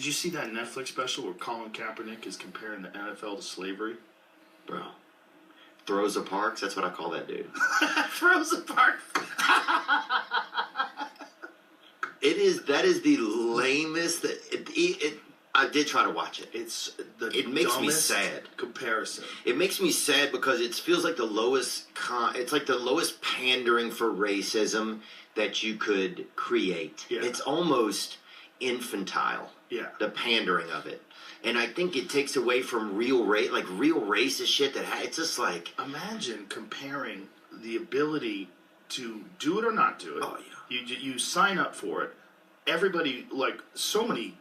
Did you see that Netflix special where Colin Kaepernick is comparing the NFL to slavery? Bro. Throwsa Parks, that's what I call that dude. Throwsa Parks. That is the lamest. I did try to watch it. It makes me sad. Comparison. It makes me sad because it feels like the lowest. It's like the lowest pandering for racism that you could create. Yeah. It's almost infantile. Yeah. The pandering of it, and I think it takes away from real racist shit. It's just like, imagine comparing the ability to do it or not do it. Oh yeah. You sign up for it. Everybody, like so many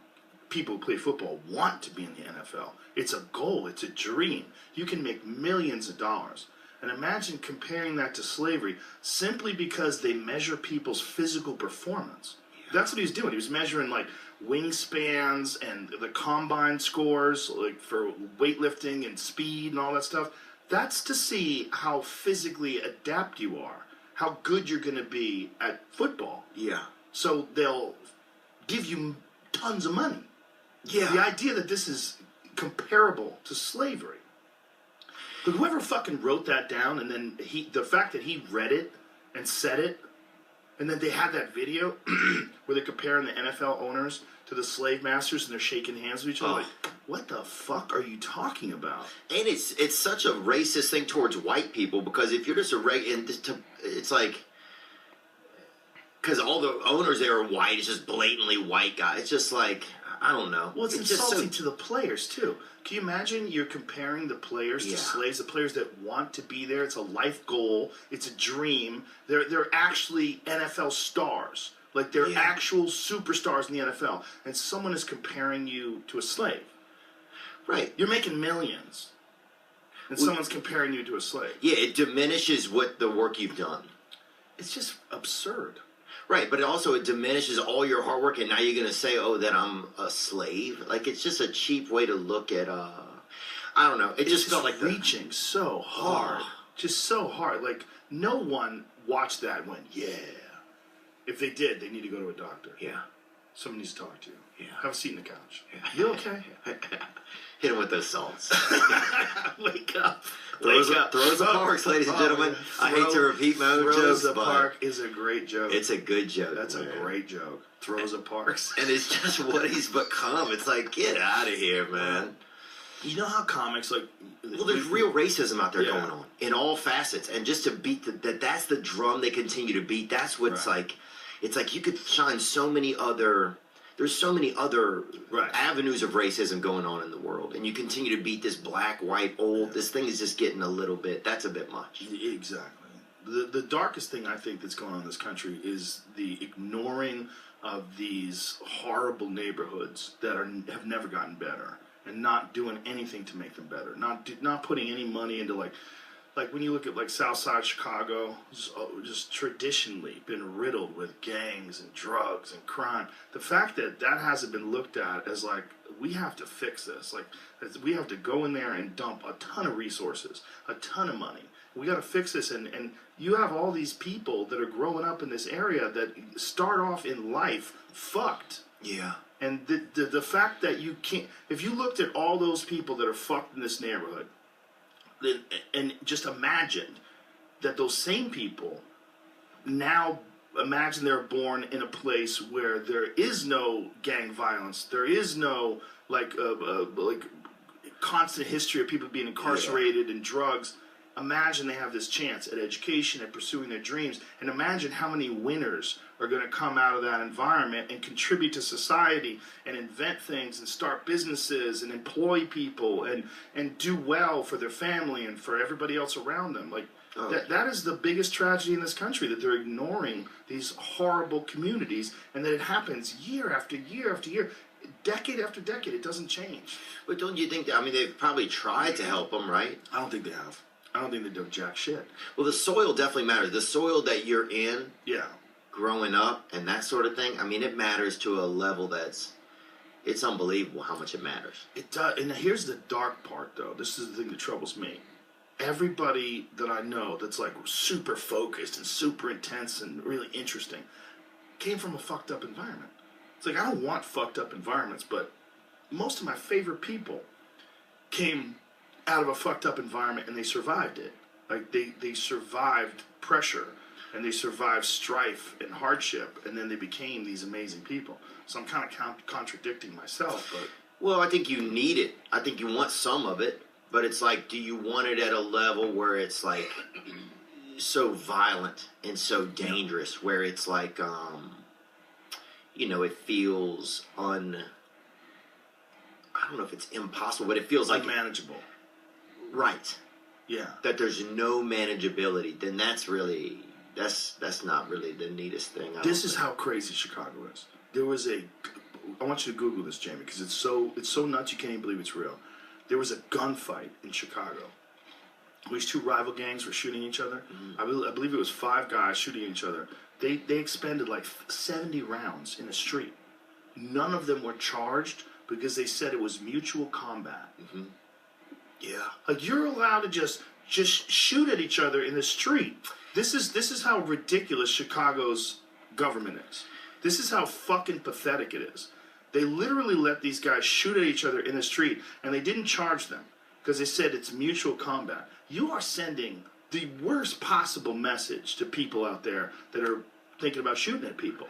people who play football, want to be in the NFL. It's a goal. It's a dream. You can make millions of dollars. And imagine comparing that to slavery simply because they measure people's physical performance. Yeah. That's what he was doing. He was measuring like wingspans and the combine scores, like for weightlifting and speed and all that stuff. That's to see how physically adept you are, how good you're going to be at football. Yeah. So they'll give you tons of money. Yeah. The idea that this is comparable to slavery. But whoever fucking wrote that down, and then the fact that he read it and said it, and then they had that video where they're comparing the NFL owners to the slave masters and they're shaking hands with each other. Oh. Like, what the fuck are you talking about? And it's such a racist thing towards white people, because if you're just it's like, because all the owners there are white, it's just blatantly white guys. It's just like, I don't know. Well, it's insulting to the players, too. Can you imagine you're comparing the players to slaves, the players that want to be there? It's a life goal. It's a dream. They're actually NFL stars. Like, they're actual superstars in the NFL. And someone is comparing you to a slave. Right. You're making millions. And someone's comparing you to a slave. Yeah, it diminishes what the work you've done. It's just absurd. Right, but it diminishes all your hard work, and now you're going to say, oh, that I'm a slave? Like, it's just a cheap way to look at, I don't know. It just felt like reaching so hard. Just so hard. Like, no one watched that and went, yeah. If they did, they need to go to a doctor. Yeah. Someone needs to talk to you. Yeah. Have a seat in the couch. Yeah. You okay? Hit him with those salts. Wake up. Throwsa Parks, ladies and gentlemen. I hate to repeat my own jokes, but Throwsa Park is a great joke. It's a good joke. That's a great joke. Throwsa Parks. And it's just what he's become. It's like, get out of here, man. You know how comics, like... Well, there's real racism out there going on in all facets. And just to beat that's the drum they continue to beat. That's what's like... It's like you could shine so many other... There's so many other avenues of racism going on in the world, and you continue to beat this black, white, old. This thing is just getting a little bit. That's a bit much. Exactly. The darkest thing I think that's going on in this country is the ignoring of these horrible neighborhoods that have never gotten better, and not doing anything to make them better. Not putting any money into like when you look at like Southside Chicago, just traditionally been riddled with gangs and drugs and crime. The fact that hasn't been looked at as like, we have to fix this. Like, we have to go in there and dump a ton of resources, a ton of money. We got to fix this. And you have all these people that are growing up in this area that start off in life fucked. Yeah. And the fact that you can't, if you looked at all those people that are fucked in this neighborhood, and just imagined that those same people now imagine they're born in a place where there is no gang violence, there is no like constant history of people being incarcerated and drugs. Imagine they have this chance at education and pursuing their dreams, and imagine how many winners are going to come out of that environment and contribute to society and invent things and start businesses and employ people and do well for their family and for everybody else around them. Like that is the biggest tragedy in this country, that they're ignoring these horrible communities, and that it happens year after year after year, decade after decade. It doesn't change. But don't you think that, they've probably tried to help them, right? I don't think they have. I don't think they do jack shit. Well, the soil definitely matters. The soil that you're in, growing up and that sort of thing, it matters to a level it's unbelievable how much it matters. It does. And here's the dark part, though. This is the thing that troubles me. Everybody that I know that's like super focused and super intense and really interesting came from a fucked up environment. It's like, I don't want fucked up environments, but most of my favorite people came out of a fucked up environment and they survived it. Like they survived pressure and they survived strife and hardship, and then they became these amazing people. So I'm kind of contradicting myself, but Well, I think you need it. I think you want some of it, but it's like, do you want it at a level where it's like so violent and so dangerous, where it's like, it feels I don't know if it's impossible, but it feels like unmanageable. Right. Yeah. That there's no manageability. Then that's not really the neatest thing. This is how crazy Chicago is. There was I want you to Google this, Jamie, because it's so nuts you can't even believe it's real. There was a gunfight in Chicago. These two rival gangs were shooting each other. Mm-hmm. I believe it was 5 guys shooting each other. They expended like 70 rounds in a street. None of them were charged because they said it was mutual combat. Mm-hmm. Yeah, like you're allowed to just shoot at each other in the street. This is how ridiculous Chicago's government is. This is how fucking pathetic it is. They literally let these guys shoot at each other in the street, and they didn't charge them because they said it's mutual combat. You are sending the worst possible message to people out there that are thinking about shooting at people.